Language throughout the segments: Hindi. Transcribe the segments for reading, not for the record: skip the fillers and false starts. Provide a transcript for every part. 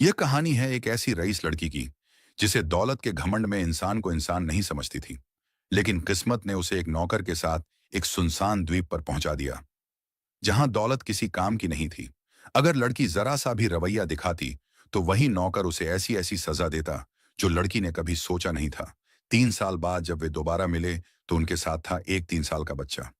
यह कहानी है एक ऐसी रईस लड़की की जिसे दौलत के घमंड में इंसान को इंसान नहीं समझती थी। लेकिन किस्मत ने उसे एक नौकर के साथ एक सुनसान द्वीप पर पहुंचा दिया, जहां दौलत किसी काम की नहीं थी। अगर लड़की जरा सा भी रवैया दिखाती तो वही नौकर उसे ऐसी ऐसी सजा देता जो लड़की ने कभी सोचा नहीं था। 3 साल बाद जब वे दोबारा मिले तो उनके साथ था एक 3 साल का बच्चा।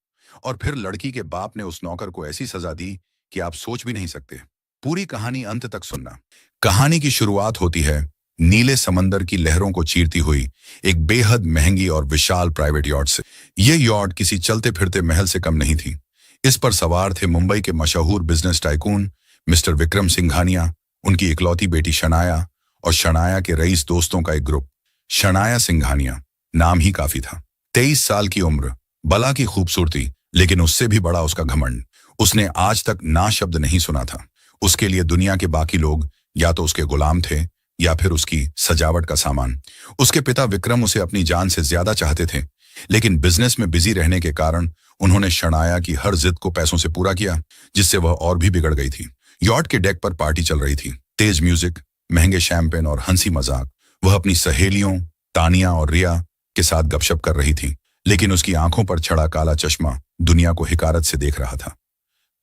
और फिर लड़की के बाप ने उस नौकर को ऐसी सजा दी कि आप सोच भी नहीं सकते। पूरी कहानी अंत तक सुनना। कहानी की शुरुआत होती है नीले समंदर की लहरों को चीरती हुई एक बेहद महंगी और विशाल प्राइवेट यॉट से। यह यॉट किसी चलते फिरते महल से कम नहीं थी। इस पर सवार थे मुंबई के मशहूर business tycoon mister Vikram Singhania, उनकी इकलौती बेटी शनाया और शनाया के रईस दोस्तों का एक ग्रुप। शनाया सिंघानिया नाम ही काफी था। 23 साल की उम्र, बला की खूबसूरती, लेकिन उससे भी बड़ा उसका घमंड। उसने आज तक ना शब्द नहीं सुना था। उसके लिए दुनिया के बाकी लोग या तो उसके गुलाम थे या फिर उसकी सजावट का सामान। उसके पिता विक्रम उसे अपनी जान से ज्यादा चाहते थे, लेकिन बिजनेस में बिजी रहने के कारण उन्होंने शनाया की हर जिद को पैसों से पूरा किया, जिससे वह और भी बिगड़ गई थी। यॉट के डेक पर पार्टी चल रही थी। तेज म्यूजिक, महंगे शैंपेन और हंसी मजाक। वह अपनी सहेलियों तानिया और रिया के साथ गपशप कर रही थी, लेकिन उसकी आंखों पर छड़ा काला चश्मा दुनिया को हिकारत से देख रहा था।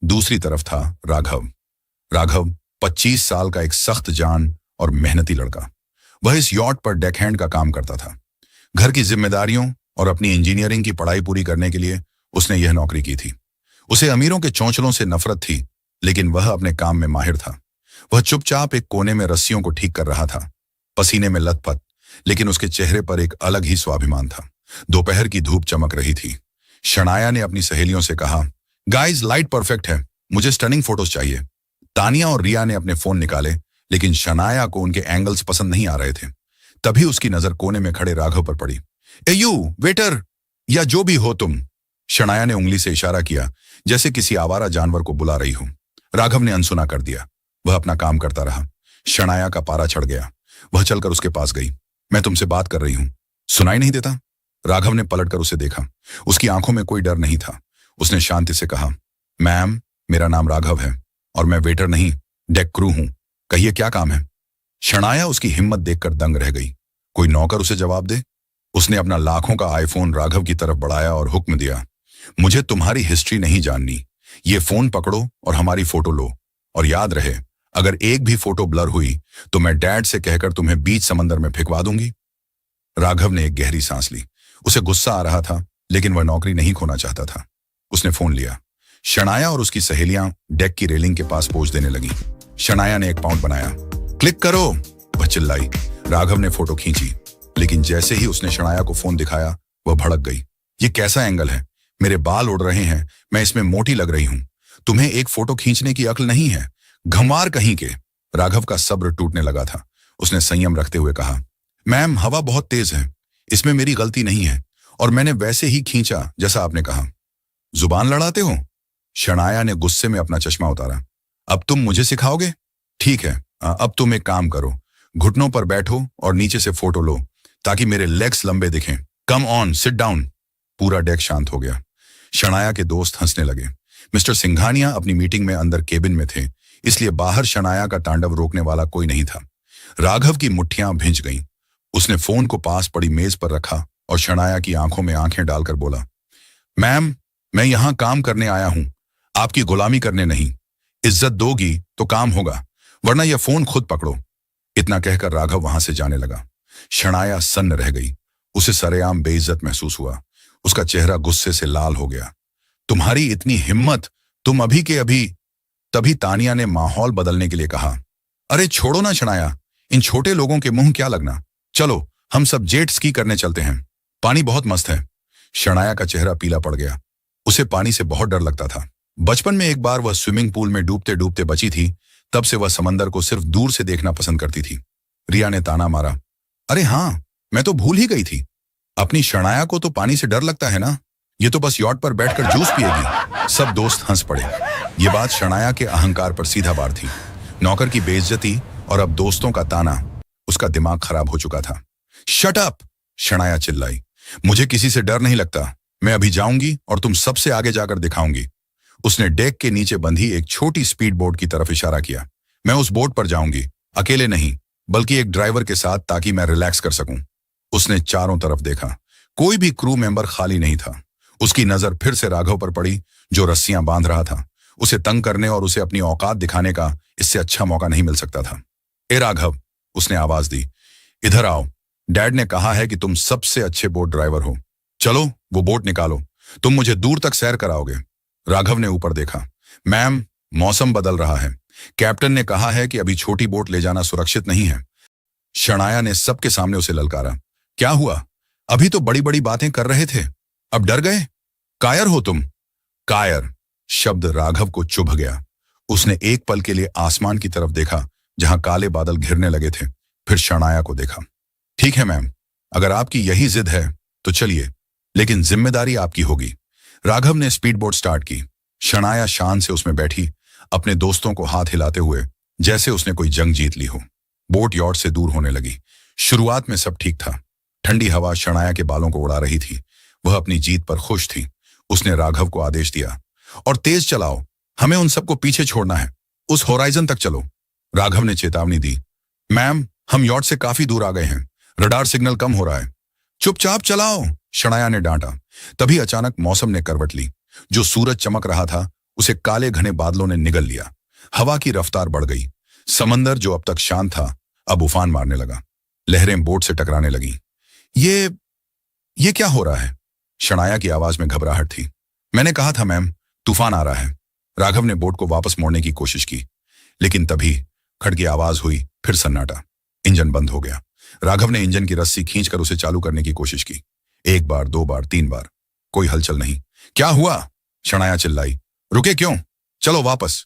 दूसरी तरफ था राघव। राघव 25 साल का एक सख्त जान और मेहनती लड़का। वह इस यॉट पर डेकहैंड का काम करता था। घर की जिम्मेदारियों और अपनी इंजीनियरिंग की पढ़ाई पूरी करने के लिए उसने यह नौकरी की थी। उसे अमीरों के चौंचलों से नफरत थी, लेकिन वह अपने काम में माहिर था। वह चुपचाप एक कोने में रस्सियों को ठीक कर रहा था, पसीने में लथपथ, लेकिन उसके चेहरे पर एक अलग ही स्वाभिमान था। दोपहर की धूप चमक रही थी। शनाया ने अपनी सहेलियों से कहा, गाइस लाइट परफेक्ट है, मुझे स्टनिंग फोटोज चाहिए। तानिया और रिया ने अपने फोन निकाले, लेकिन शनाया को उनके एंगल्स पसंद नहीं आ रहे थे। तभी उसकी नजर कोने में खड़े राघव पर पड़ी। ए यू वेटर, या जो भी हो तुम, शनाया ने उंगली से इशारा किया, जैसे किसी आवारा जानवर को बुला रही हो। राघव ने अनसुना कर दिया। वह अपना काम करता रहा। शनाया का पारा चढ़ गया। वह चलकर उसके पास गई। मैं तुमसे बात कर रही हूं, सुनाई नहीं देता? राघव ने पलटकर उसे देखा। उसकी आंखों में कोई डर नहीं था। उसने शांति से कहा, मैम, मेरा नाम राघव है और मैं वेटर नहीं, डेक क्रू हूं। कहिए क्या काम है? शनाया उसकी हिम्मत देखकर दंग रह गई। कोई नौकर उसे जवाब दे। उसने अपना लाखों का आईफोन राघव की तरफ बढ़ाया और हुक्म दिया, मुझे तुम्हारी हिस्ट्री नहीं जाननी। ये फोन पकड़ो और हमारी फोटो लो, और याद रहे, अगर एक भी फोटो ब्लर हुई तो मैं डैड से कहकर तुम्हें बीच समंदर में फेंकवा दूंगी। राघव ने एक गहरी सांस ली। उसे गुस्सा आ रहा था, लेकिन वह नौकरी नहीं खोना चाहता था। उसने फोन लिया। शनाया और उसकी सहेलियां डेक की रेलिंग के पास पोज देने लगी। शनाया ने एक पाउंड बनाया। क्लिक करो, वह चिल्लाई। राघव ने फोटो खींची, लेकिन जैसे ही उसने शनाया को फोन दिखाया, वह भड़क गई। ये कैसा एंगल है? मेरे बाल उड़ रहे हैं, मैं इसमें मोटी लग रही हूं। तुम्हें एक फोटो खींचने की अक्ल नहीं है, घमवार कहीं के। राघव का सब्र टूटने लगा था। उसने संयम रखते हुए कहा, मैम, हवा बहुत तेज है, इसमें मेरी गलती नहीं है, और मैंने वैसे ही खींचा जैसा आपने कहा। जुबान लड़ाते हो? शनाया ने गुस्से में अपना चश्मा उतारा। अब तुम मुझे सिखाओगे? ठीक है, अब तुम एक काम करो, घुटनों पर बैठो और नीचे से फोटो लो, ताकि मेरे लेग्स लंबे दिखें। Come on, sit down. पूरा डेक शांत हो गया। शनाया के दोस्त हंसने लगे। मिस्टर सिंघानिया अपनी मीटिंग में अंदर केबिन में थे, इसलिए बाहर शनाया का तांडव रोकने वाला कोई नहीं था। राघव की मुट्ठियां भिंच गईं। उसने फोन को पास पड़ी मेज पर रखा और शनाया की आंखों में आंखें डालकर बोला, मैम, मैं यहां काम करने आया हूं, आपकी गुलामी करने नहीं। इज्जत दोगी तो काम होगा, वरना यह फोन खुद पकड़ो। इतना कहकर राघव वहां से जाने लगा। शनाया सन्न रह गई। उसे सरेआम बेइज्जत महसूस हुआ। उसका चेहरा गुस्से से लाल हो गया। तुम्हारी इतनी हिम्मत, तुम अभी के अभी। तभी तानिया ने माहौल बदलने के लिए कहा, अरे छोड़ो ना शनाया, इन छोटे लोगों के मुंह क्या लगना। चलो हम सब जेट स्की करने चलते हैं, पानी बहुत मस्त है। शनाया का चेहरा पीला पड़ गया। उसे पानी से बहुत डर लगता था। बचपन में एक बार वह स्विमिंग पूल में डूबते डूबते बची थी, तब से वह समंदर को सिर्फ दूर से देखना पसंद करती थी। रिया ने ताना मारा, अरे हाँ, मैं तो भूल ही गई थी, अपनी शनाया को तो पानी से डर लगता है ना, ये तो बस यॉट पर बैठकर जूस पिएगी। सब दोस्त हंस पड़े। ये बात शनाया के अहंकार पर सीधा वार थी। नौकर की बेइज्जती और अब दोस्तों का ताना, उसका दिमाग खराब हो चुका था। शट अप, शनाया चिल्लाई, मुझे किसी से डर नहीं लगता। मैं अभी जाऊंगी और तुम सबसे आगे जाकर दिखाऊंगी। उसने डेक के नीचे बंधी एक छोटी स्पीड बोट की तरफ इशारा किया। मैं उस बोट पर जाऊंगी अकेले नहीं, बल्कि एक ड्राइवर के साथ, ताकि मैं रिलैक्स कर सकूं। उसने चारों तरफ देखा, कोई भी क्रू मेंबर खाली नहीं था। उसकी नजर फिर से राघव पर पड़ी, जो रस्सियां बांध रहा था। उसे तंग करने और उसे अपनी औकात दिखाने का इससे अच्छा मौका नहीं मिल सकता था। ए राघव, उसने आवाज दी, इधर आओ। डैड ने कहा है कि तुम सबसे अच्छे बोट ड्राइवर हो। चलो वो बोट निकालो, तुम मुझे दूर तक सैर कराओगे। राघव ने ऊपर देखा। मैम, मौसम बदल रहा है। कैप्टन ने कहा है कि अभी छोटी बोट ले जाना सुरक्षित नहीं है। शनाया ने सबके सामने उसे ललकारा। क्या हुआ? अभी तो बड़ी बड़ी बातें कर रहे थे, अब डर गए? कायर हो तुम। कायर शब्द राघव को चुभ गया। उसने एक पल के लिए आसमान की तरफ देखा, जहां काले बादल घिरने लगे थे, फिर शनाया को देखा। ठीक है मैम, अगर आपकी यही जिद है तो चलिए, लेकिन जिम्मेदारी आपकी होगी। राघव ने स्पीड बोट स्टार्ट की। शनाया शान से उसमें बैठी, अपने दोस्तों को हाथ हिलाते हुए, जैसे उसने कोई जंग जीत ली हो। बोट यॉर्ड से दूर होने लगी। शुरुआत में सब ठीक था। ठंडी हवा शनाया के बालों को उड़ा रही थी। वह अपनी जीत पर खुश थी। उसने राघव को आदेश दिया, और तेज चलाओ, हमें उन सबको पीछे छोड़ना है। उस होराइजन तक चलो। राघव ने चेतावनी दी, मैम, हम यॉर्ड से काफी दूर आ गए हैं, रडार सिग्नल कम हो रहा है। चुपचाप चलाओ, शनाया ने डांटा। तभी अचानक मौसम ने करवट ली। जो सूरज चमक रहा था, उसे काले घने बादलों ने निगल लिया। हवा की रफ्तार बढ़ गई। समंदर, जो अब तक शांत था, अब उफान मारने लगा। लहरें बोट से टकराने लगीं। ये क्या हो रहा है? शनाया की आवाज में घबराहट थी। मैंने कहा था मैम, तूफान आ रहा है। राघव ने बोट को वापस मोड़ने की कोशिश की, लेकिन तभी खड़ की आवाज हुई, फिर सन्नाटा। इंजन बंद हो गया। राघव ने इंजन की रस्सी खींचकर उसे चालू करने की कोशिश की। एक बार, दो बार, तीन बार, कोई हलचल नहीं। क्या हुआ? शनाया चिल्लाई। रुके क्यों? चलो वापस।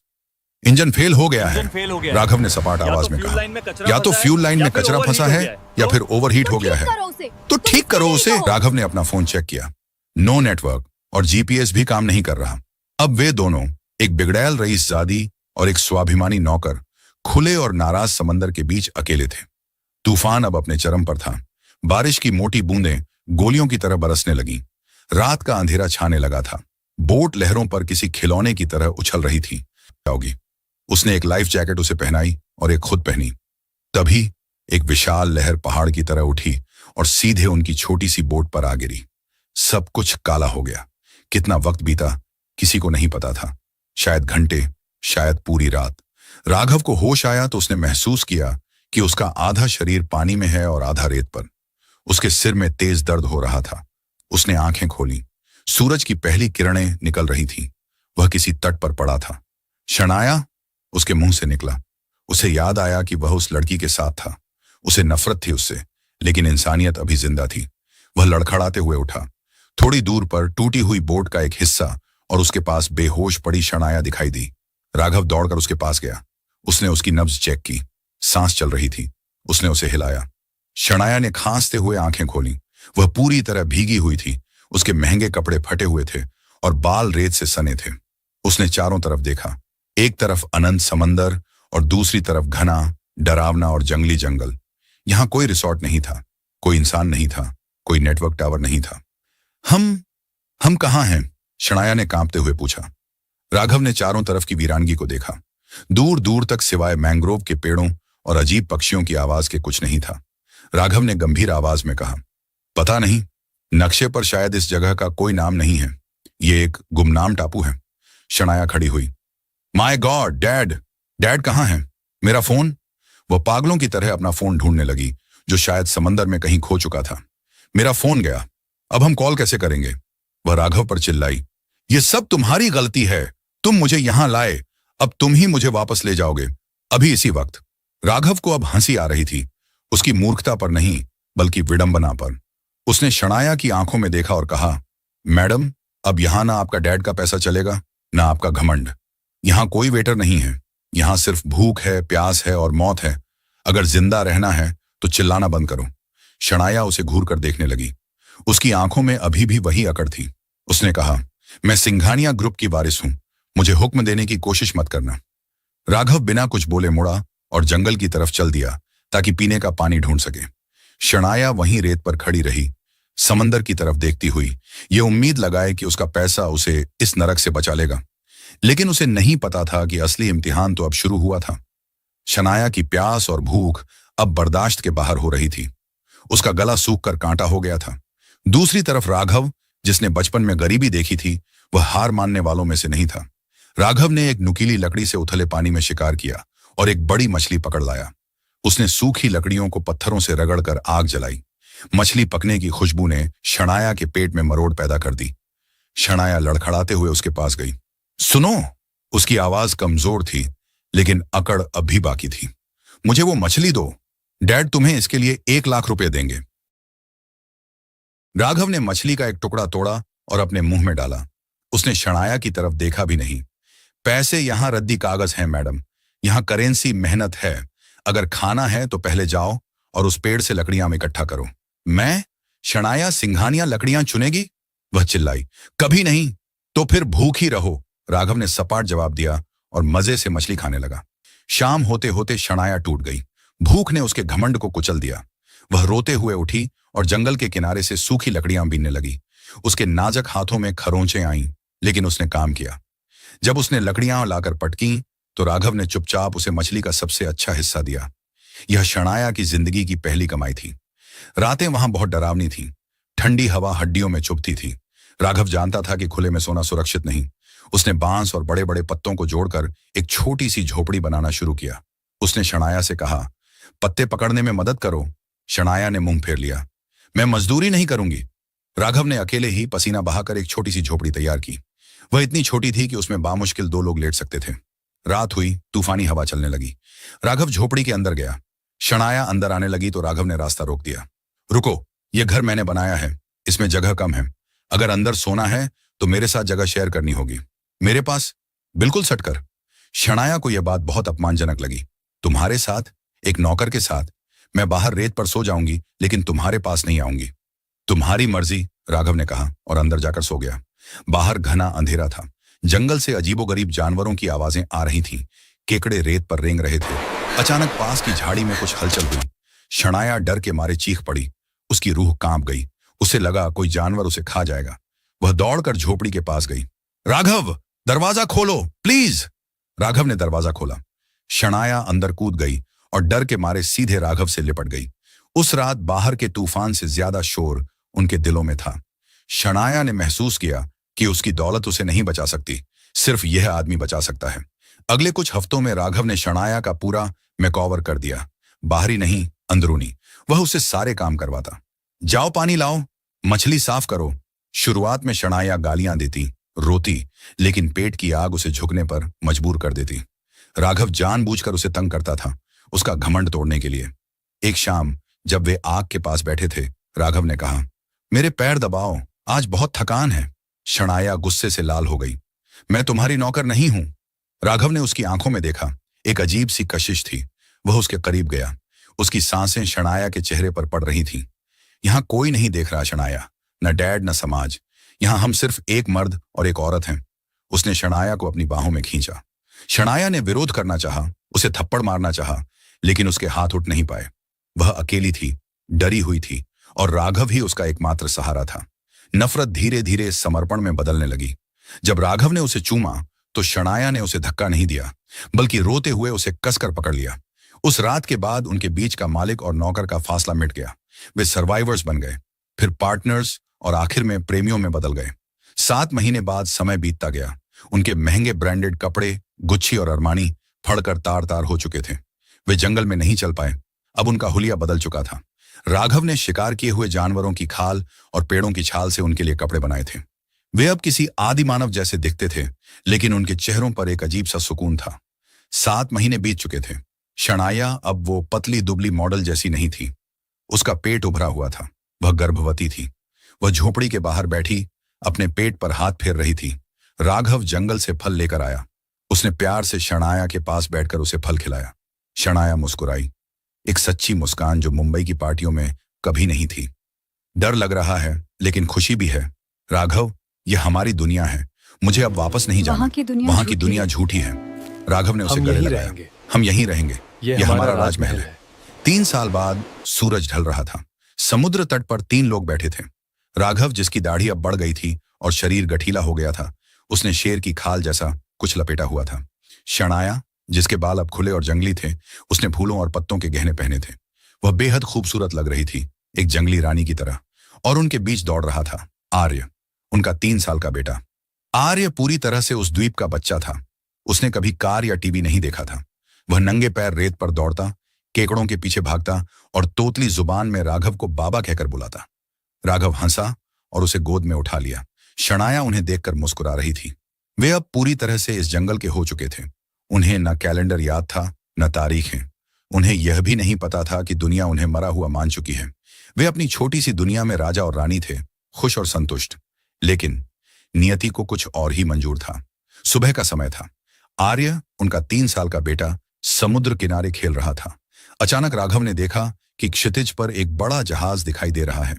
इंजन फेल हो गया है, राघव ने सपाट आवाज में कहा। या तो फ्यूल लाइन में कचरा फंसा है, या फिर ओवरहीट हो गया है। तो ठीक करो उसे। राघव ने अपना फोन चेक किया। नो नेटवर्क और जीपीएस भी काम नहीं कर रहा। अब वे दोनों, एक बिगड़ैल रईसजादी और एक स्वाभिमानी नौकर, खुले और नाराज समंदर के बीच अकेले थे। तूफान अब अपने चरम पर था। बारिश की मोटी बूंदें गोलियों की तरह बरसने लगीं। रात का अंधेरा छाने लगा था। बोट लहरों पर किसी खिलौने की तरह उछल रही थी। उसने एक लाइफ जैकेट उसे पहनाई और एक खुद पहनी। तभी एक विशाल लहर पहाड़ की तरह उठी और सीधे उनकी छोटी सी बोट पर आ गिरी। सब कुछ काला हो गया। कितना वक्त बीता, किसी को नहीं पता था। शायद घंटे, शायद पूरी रात। राघव को होश आया तो उसने महसूस किया कि उसका आधा शरीर पानी में है और आधा रेत पर। उसके सिर में तेज दर्द हो रहा था। उसने आंखें खोली। सूरज की पहली किरणें निकल रही थीं। वह किसी तट पर पड़ा था। शनाया, उसके मुंह से निकला। उसे याद आया कि वह उस लड़की के साथ था। उसे नफरत थी उससे, लेकिन इंसानियत अभी जिंदा थी। वह लड़खड़ाते हुए उठा। थोड़ी दूर पर टूटी हुई बोट का एक हिस्सा और उसके पास बेहोश पड़ी शनाया दिखाई दी। राघव दौड़कर उसके पास गया। उसने उसकी नब्ज चेक की। सांस चल रही थी। उसने उसे हिलाया। शनाया ने खांसते हुए आंखें खोली। वह पूरी तरह भीगी हुई थी। उसके महंगे कपड़े फटे हुए थे और बाल रेत से सने थे। उसने चारों तरफ देखा। एक तरफ अनंत समंदर और दूसरी तरफ घना, डरावना और जंगली जंगल। यहां कोई रिसोर्ट नहीं था, कोई इंसान नहीं था, कोई नेटवर्क टावर नहीं था। हम कहां हैं? शनाया ने कांपते हुए पूछा। राघव ने चारों तरफ की वीरानगी को देखा। दूर दूर तक सिवाय मैंग्रोव के पेड़ों और अजीब पक्षियों की आवाज के कुछ नहीं था। राघव ने गंभीर आवाज में कहा, पता नहीं, नक्शे पर शायद इस जगह का कोई नाम नहीं है। ये एक गुमनाम टापू है। शनाया खड़ी हुई। माय गॉड, डैड कहाँ है? मेरा फोन? वह पागलों की तरह अपना फोन ढूंढने लगी, जो शायद समंदर में कहीं खो चुका था। मेरा फोन गया, अब हम कॉल कैसे करेंगे? वह राघव पर चिल्लाई। ये सब तुम्हारी गलती है। तुम मुझे यहां लाए, अब तुम ही मुझे वापस ले जाओगे, अभी इसी वक्त। राघव को अब हंसी आ रही थी, उसकी मूर्खता पर नहीं, बल्कि विडंबना पर। उसने शनाया की आंखों में देखा और कहा, मैडम, अब यहां ना आपका डैड का पैसा चलेगा, ना आपका घमंड। यहां कोई वेटर नहीं है। यहां सिर्फ भूख है, प्यास है और मौत है। अगर जिंदा रहना है तो चिल्लाना बंद करो। शनाया उसे घूर कर देखने लगी। उसकी आंखों में अभी भी वही अकड़ थी। उसने कहा, मैं सिंघानिया ग्रुप की वारिस हूं, मुझे हुक्म देने की कोशिश मत करना। राघव बिना कुछ बोले मुड़ा और जंगल की तरफ चल दिया, ताकि पीने का पानी ढूंढ सके। शनाया वहीं रेत पर खड़ी रही, समंदर की तरफ देखती हुई, ये उम्मीद लगाए कि उसका पैसा उसे इस नरक से बचा लेगा। लेकिन उसे नहीं पता था कि असली इम्तिहान तो अब शुरू हुआ था। शनाया की प्यास और भूख अब बर्दाश्त के बाहर हो रही थी। उसका गला सूख कर कांटा हो गया था। दूसरी तरफ राघव, जिसने बचपन में गरीबी देखी थी, वह हार मानने वालों में से नहीं था। राघव ने एक नुकीली लकड़ी से उथले पानी में शिकार किया और एक बड़ी मछली पकड़ लाया। उसने सूखी लकड़ियों को पत्थरों से रगड़कर आग जलाई। मछली पकने की खुशबू ने शनाया के पेट में मरोड़ पैदा कर दी। शनाया लड़खड़ाते हुए उसके पास गई। सुनो, उसकी आवाज कमजोर थी, लेकिन अकड़ अब भी बाकी थी। मुझे वो मछली दो, डैड तुम्हें इसके लिए 1 लाख रुपए देंगे। राघव ने मछली का एक टुकड़ा तोड़ा और अपने मुंह में डाला। उसने शनाया की तरफ देखा भी नहीं। पैसे यहां रद्दी कागज हैं मैडम, यहां करेंसी मेहनत है। अगर खाना है तो पहले जाओ और उस पेड़ से लकड़ियां इकट्ठा करो। मैं? शनाया सिंघानिया लकड़ियां चुनेगी? वह चिल्लाई। कभी नहीं। तो फिर भूख ही रहो, राघव ने सपाट जवाब दिया और मजे से मछली खाने लगा। शाम होते होते शनाया टूट गई। भूख ने उसके घमंड को कुचल दिया। वह रोते हुए उठी और जंगल के किनारे से सूखी लकड़ियां बीनने लगी। उसके नाजुक हाथों में खरोंचें आईं, लेकिन उसने काम किया। जब उसने लकड़ियां लाकर पटकी तो राघव ने चुपचाप उसे मछली का सबसे अच्छा हिस्सा दिया। यह शनाया की जिंदगी की पहली कमाई थी। रातें वहां बहुत डरावनी थीं। ठंडी हवा हड्डियों में चुभती थी। राघव जानता था कि खुले में सोना सुरक्षित नहीं। उसने बांस और बड़े बड़े पत्तों को जोड़कर एक छोटी सी झोपड़ी बनाना शुरू किया। उसने शनाया से कहा, पत्ते पकड़ने में मदद करो। शनाया ने मुंह फेर लिया। मैं मजदूरी नहीं करूंगी। राघव ने अकेले ही पसीना बहाकर एक छोटी सी झोपड़ी तैयार की। वह इतनी छोटी थी कि उसमें बामुश्किल 2 लोग लेट सकते थे। रात हुई, तूफानी हवा चलने लगी। राघव झोपड़ी के अंदर गया। शनाया अंदर आने लगी तो राघव ने रास्ता रोक दिया। रुको, यह घर मैंने बनाया है, इसमें जगह कम है। अगर अंदर सोना है तो मेरे साथ जगह शेयर करनी होगी। मेरे पास? बिल्कुल सटकर। शनाया को यह बात बहुत अपमानजनक लगी। तुम्हारे साथ? एक नौकर के साथ? मैं बाहर रेत पर सो जाऊंगी, लेकिन तुम्हारे पास नहीं आऊंगी। तुम्हारी मर्जी, राघव ने कहा और अंदर जाकर सो गया। बाहर घना अंधेरा था। जंगल से अजीबोगरीब जानवरों की आवाजें आ रही थीं। केकड़े रेत पर रेंग रहे थे। अचानक पास की झाड़ी में कुछ हलचल हुई। शनाया डर के मारे चीख पड़ी। उसकी रूह कांप गई। उसे लगा कोई जानवर उसे खा जाएगा। वह दौड़कर झोपड़ी के पास गई। राघव, दरवाजा खोलो प्लीज। राघव ने दरवाजा खोला। शनाया अंदर कूद गई और डर के मारे सीधे राघव से लिपट गई। उस रात बाहर के तूफान से ज्यादा शोर उनके दिलों में था। शनाया ने महसूस किया कि उसकी दौलत उसे नहीं बचा सकती, सिर्फ यह आदमी बचा सकता है। अगले कुछ हफ्तों में राघव ने शनाया का पूरा मेकओवर कर दिया। बाहरी नहीं, अंदरूनी। वह उसे सारे काम करवाता। जाओ पानी लाओ, मछली साफ करो। शुरुआत में शनाया गालियां देती, रोती, लेकिन पेट की आग उसे झुकने पर मजबूर कर देती। राघव जानबूझकर उसे तंग करता था, उसका घमंड तोड़ने के लिए। एक शाम जब वे आग के पास बैठे थे, राघव ने कहा, मेरे पैर दबाओ, आज बहुत थकान है। शनाया गुस्से से लाल हो गई। मैं तुम्हारी नौकर नहीं हूं। राघव ने उसकी आंखों में देखा। एक अजीब सी कशिश थी। वह उसके करीब गया। उसकी सांसें शनाया के चेहरे पर पड़ रही थीं। यहां कोई नहीं देख रहा शनाया, न डैड न समाज। यहां हम सिर्फ एक मर्द और एक औरत हैं। उसने शनाया को अपनी बाहों में खींचा। शनाया ने विरोध करना चाहा, उसे थप्पड़ मारना चाहा, लेकिन उसके हाथ उठ नहीं पाए। वह अकेली थी, डरी हुई थी, और राघव ही उसका एकमात्र सहारा था। नफरत धीरे धीरे समर्पण में बदलने लगी। जब राघव ने उसे चूमा तो शनाया ने उसे धक्का नहीं दिया, बल्कि रोते हुए उसे कसकर पकड़ लिया। उस रात के बाद उनके बीच का मालिक और नौकर का फासला मिट गया। वे सर्वाइवर्स बन गए, फिर पार्टनर्स और आखिर में प्रेमियों में बदल गए। 7 महीने बाद समय बीतता गया। उनके महंगे ब्रांडेड कपड़े, गुच्छी और अरमानी फड़कर तार तार हो चुके थे। वे जंगल में नहीं चल पाए। अब उनका हुलिया बदल चुका था। राघव ने शिकार किए हुए जानवरों की खाल और पेड़ों की छाल से उनके लिए कपड़े बनाए थे। वे अब किसी आदि मानव जैसे दिखते थे, लेकिन उनके चेहरों पर एक अजीब सा सुकून था। 7 महीने बीत चुके थे। शनाया अब वो पतली दुबली मॉडल जैसी नहीं थी। उसका पेट उभरा हुआ था। वह गर्भवती थी। वह झोपड़ी के बाहर बैठी अपने पेट पर हाथ फेर रही थी। राघव जंगल से फल लेकर आया। उसने प्यार से शनाया के पास बैठकर उसे फल खिलाया। शनाया मुस्कुराई, एक सच्ची मुस्कान जो मुंबई की पार्टियों में कभी नहीं थी। डर लग रहा है, लेकिन खुशी भी है। राघव, यह हमारी दुनिया है। मुझे अब वापस नहीं जाना। वहां की दुनिया झूठी है। राघव ने उसे गले लगाया। हम यहीं रहेंगे। यह हमारा राजमहल है। 3 साल बाद सूरज ढल रहा था। समुद्र तट पर 3 लोग बैठे थे। राघव, जिसकी दाढ़ी अब बढ़ गई थी और शरीर गठीला हो गया था, उसने शेर की खाल जैसा कुछ लपेटा हुआ था। शनाया, जिसके बाल अब खुले और जंगली थे। उसने फूलों और पत्तों के गहने पहने थे। वह बेहद खूबसूरत लग रही थी, एक जंगली रानी की तरह। और उनके बीच दौड़ रहा था आर्य, उनका 3 साल का बेटा। आर्य पूरी तरह से उस द्वीप का बच्चा था। उसने कभी कार या टीवी नहीं देखा था। वह नंगे पैर रेत पर दौड़ता, केकड़ों के पीछे भागता और तोतली जुबान में राघव को बाबा कहकर बुलाता। राघव हंसा और उसे गोद में उठा लिया। शनाया उन्हें देखकर मुस्कुरा रही थी। वे अब पूरी तरह से इस जंगल के हो चुके थे। उन्हें न कैलेंडर याद था, न तारीखें। उन्हें यह भी नहीं पता था कि दुनिया उन्हें मरा हुआ मान चुकी है। वे अपनी छोटी सी दुनिया में राजा और रानी थे, खुश और संतुष्ट। लेकिन नियति को कुछ और ही मंजूर था। सुबह का समय था। आर्य, उनका 3 साल का बेटा, समुद्र किनारे खेल रहा था। अचानक राघव ने देखा कि क्षितिज पर एक बड़ा जहाज दिखाई दे रहा है।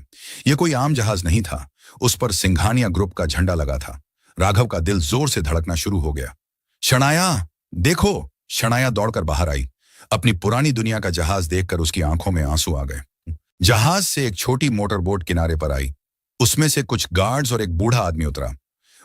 यह कोई आम जहाज नहीं था। उस पर सिंघानिया ग्रुप का झंडा लगा था। राघव का दिल जोर से धड़कना शुरू हो गया। शनाया, देखो! शनाया दौड़कर बाहर आई। अपनी पुरानी दुनिया का जहाज देखकर उसकी आंखों में आंसू आ गए। जहाज से एक छोटी मोटर बोट किनारे पर आई। उसमें से कुछ गार्ड्स और एक बूढ़ा आदमी उतरा।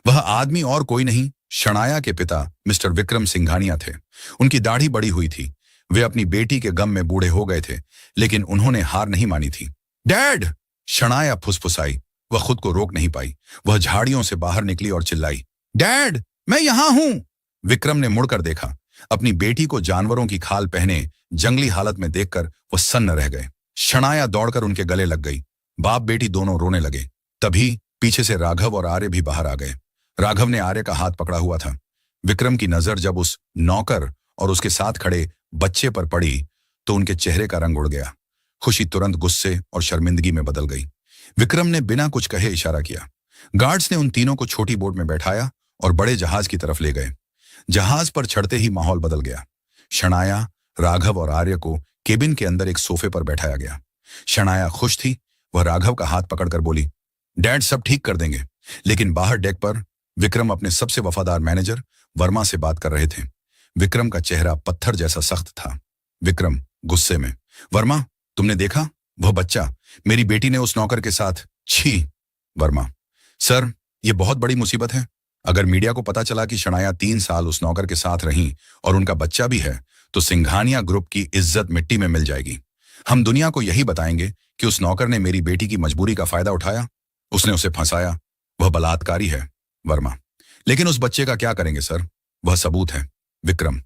वह आदमी और कोई नहीं, शनाया के पिता मिस्टर विक्रम सिंघानिया थे। उनकी दाढ़ी बड़ी हुई थी। वे अपनी बेटी के गम में बूढ़े हो गए थे, लेकिन उन्होंने हार नहीं मानी थी। डैड! शनाया फुसफुसाई। वह खुद को रोक नहीं पाई। वह झाड़ियों से बाहर निकली और चिल्लाई, डैड, मैं यहां हूं! विक्रम ने मुड़कर देखा। अपनी बेटी को जानवरों की खाल पहने जंगली हालत में देखकर वह सन्न रह गए। शनाया दौड़कर उनके गले लग गई। बाप बेटी दोनों रोने लगे। तभी पीछे से राघव और आर्य भी बाहर आ गए। राघव ने आर्य का हाथ पकड़ा हुआ था। विक्रम की नजर जब उस नौकर और उसके साथ खड़े बच्चे पर पड़ी तो उनके चेहरे का रंग उड़ गया। खुशी तुरंत गुस्से और शर्मिंदगी में बदल गई। विक्रम ने बिना कुछ कहे इशारा किया। गार्ड्स ने उन तीनों को छोटी बोट में बैठाया और बड़े जहाज की तरफ ले गए। जहाज पर चढ़ते ही माहौल बदल गया। शनाया, राघव और आर्य को केबिन के अंदर एक सोफे पर बैठाया गया। शनाया खुश थी। वह राघव का हाथ पकड़कर बोली, डैड, सब ठीक कर देंगे। लेकिन बाहर डेक पर विक्रम अपने सबसे वफादार मैनेजर वर्मा से बात कर रहे थे। विक्रम का चेहरा पत्थर जैसा सख्त था। विक्रम गुस्से में, वर्मा, तुमने देखा वह बच्चा? मेरी बेटी ने उस नौकर के साथ। छी! वर्मा, सर, यह बहुत बड़ी मुसीबत है। अगर मीडिया को पता चला कि शनाया 3 साल उस नौकर के साथ रहीं और उनका बच्चा भी है, तो सिंघानिया ग्रुप की इज्जत मिट्टी में मिल जाएगी। हम दुनिया को यही बताएंगे कि उस नौकर ने मेरी बेटी की मजबूरी का फायदा उठाया, उसने उसे फंसाया, वह बलात्कारी है। वर्मा, लेकिन उस बच्चे का क्या करेंगे सर? वह सबूत है। विक्रम,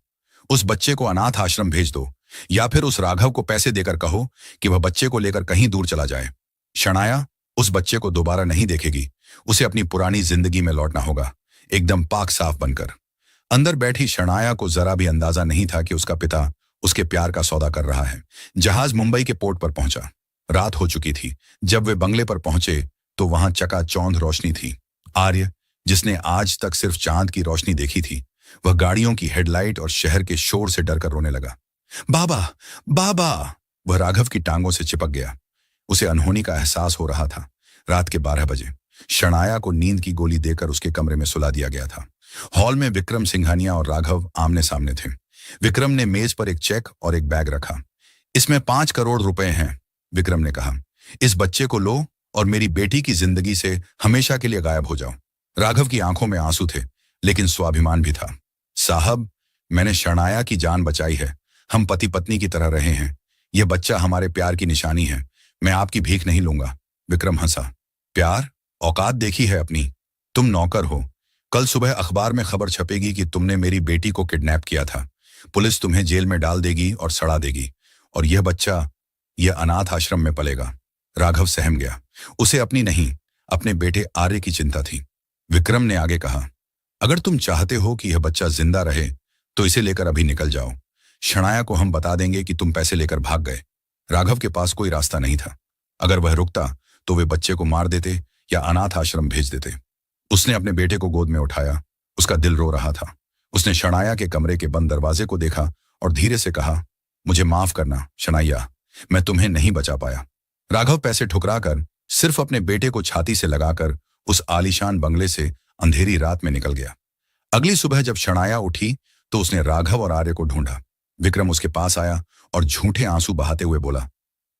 उस बच्चे को अनाथ आश्रम भेज दो, या फिर उस राघव को पैसे देकर कहो कि वह बच्चे को लेकर कहीं दूर चला जाए। शनाया उस बच्चे को दोबारा नहीं देखेगी। उसे अपनी पुरानी जिंदगी में लौटना होगा, एकदम पाक साफ बनकर। अंदर बैठी शनाया को जरा भी अंदाजा नहीं था कि उसका पिता उसके प्यार का सौदा कर रहा है। जहाज मुंबई के पोर्ट पर पहुंचा। रात हो चुकी थी। जब वे बंगले पर पहुंचे तो वहां चकाचौंध रोशनी थी। आर्य, जिसने आज तक सिर्फ चांद की रोशनी देखी थी, वह गाड़ियों की हेडलाइट और शहर के शोर से डरकर रोने लगा। बाबा, बाबा! वह राघव की टांगों से चिपक गया। उसे अनहोनी का एहसास हो रहा था। रात के 12 बजे शनाया को नींद की गोली देकर उसके कमरे में सुला दिया गया था। हॉल में विक्रम सिंघानिया और राघव आमने सामने थे। विक्रम ने मेज पर एक चेक और एक बैग रखा। इसमें 5 करोड़ रुपए हैं, विक्रम ने कहा। इस बच्चे को लो और मेरी बेटी की जिंदगी से हमेशा के लिए गायब हो जाओ। राघव की आंखों में आंसू थे, लेकिन स्वाभिमान भी था। साहब, मैंने शनाया की जान बचाई है। हम पति पत्नी की तरह रहे हैं। यह बच्चा हमारे प्यार की निशानी है। मैं आपकी भीख नहीं लूंगा। विक्रम हंसा। प्यार? औकात देखी है अपनी। तुम नौकर हो। कल सुबह अखबार में खबर छपेगी कि तुमने मेरी बेटी को किडनैप किया था। पुलिस तुम्हें जेल में डाल देगी और सड़ा देगी, और यह बच्चा यह अनाथ आश्रम में पलेगा। राघव सहम गया। उसे अपनी नहीं, अपने बेटे आर्य की चिंता थी। विक्रम ने आगे कहा, अगर तुम चाहते हो कि यह बच्चा जिंदा रहे तो इसे लेकर अभी निकल जाओ। शनाया को हम बता देंगे कि तुम पैसे लेकर भाग गए। राघव के पास कोई रास्ता नहीं था। अगर वह रुकता तो वे बच्चे को मार देते या अनाथ आश्रम भेज देते। उसने अपने बेटे को गोद में उठाया। उसका दिल रो रहा था। उसने शनाया के कमरे के बंद दरवाजे को देखा और धीरे से कहा, मुझे माफ करना शनाया, मैं तुम्हें नहीं बचा पाया। राघव पैसे ठुकराकर सिर्फ अपने बेटे को छाती से लगाकर उस आलीशान बंगले से अंधेरी रात में निकल गया। अगली सुबह जब शनाया उठी तो उसने राघव और आर्य को ढूंढा। विक्रम उसके पास आया और झूठे आंसू बहाते हुए बोला,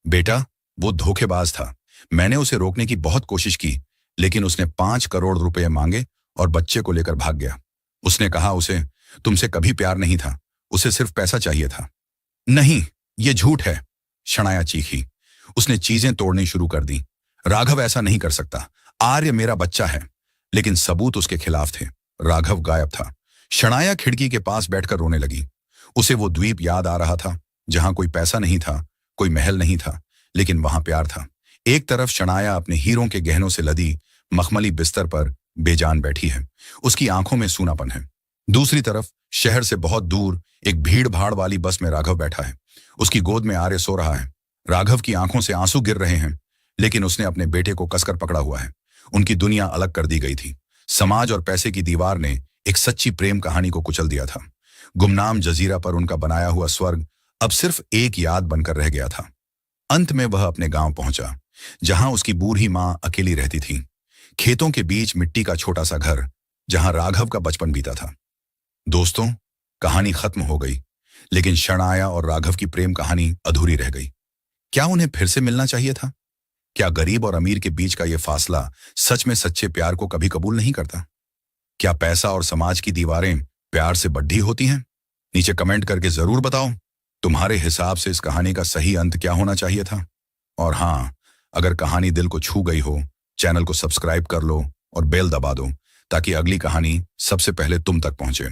बेटा, वो धोखेबाज था। मैंने उसे रोकने की बहुत कोशिश की, लेकिन उसने 5 करोड़ रुपए मांगे और बच्चे को लेकर भाग गया। उसने कहा उसे तुमसे कभी प्यार नहीं था। उसे सिर्फ पैसा चाहिए था। नहीं, ये झूठ है, शनाया चीखी। उसने चीजें तोड़नी शुरू कर दी। राघव ऐसा नहीं कर सकता। आर्य मेरा बच्चा है। लेकिन सबूत उसके खिलाफ थे। राघव गायब था। शनाया खिड़की के पास बैठकर रोने लगी। उसे वो द्वीप याद आ रहा था, जहां कोई पैसा नहीं था, कोई महल नहीं था, लेकिन वहां प्यार था। एक तरफ शनाया अपने हीरों के गहनों से लदी मखमली बिस्तर पर बेजान बैठी है। उसकी आंखों में सूनापन है। दूसरी तरफ शहर से बहुत दूर एक भीड़ भाड़ वाली बस में राघव बैठा है। उसकी गोद में आर्य सो रहा है। राघव की आंखों से आंसू गिर रहे हैं, लेकिन उसने अपने बेटे को कसकर पकड़ा हुआ है। उनकी दुनिया अलग कर दी गई थी। समाज और पैसे की दीवार ने एक सच्ची प्रेम कहानी को कुचल दिया था। गुमनाम जजीरा पर उनका बनाया हुआ स्वर्ग अब सिर्फ एक याद बनकर रह गया था। अंत में वह अपने गांव पहुंचा, जहां उसकी बूढ़ी मां अकेली रहती थी। खेतों के बीच मिट्टी का छोटा सा घर, जहां राघव का बचपन बीता था। दोस्तों, कहानी खत्म हो गई, लेकिन शनाया और राघव की प्रेम कहानी अधूरी रह गई। क्या उन्हें फिर से मिलना चाहिए था? क्या गरीब और अमीर के बीच का यह फासला सच में सच्चे प्यार को कभी कबूल नहीं करता? क्या पैसा और समाज की दीवारें प्यार से बढ़ी होती हैं? नीचे कमेंट करके जरूर बताओ, तुम्हारे हिसाब से इस कहानी का सही अंत क्या होना चाहिए था। और हाँ, अगर कहानी दिल को छू गई हो, चैनल को सब्सक्राइब कर लो और बेल दबा दो, ताकि अगली कहानी सबसे पहले तुम तक पहुंचे।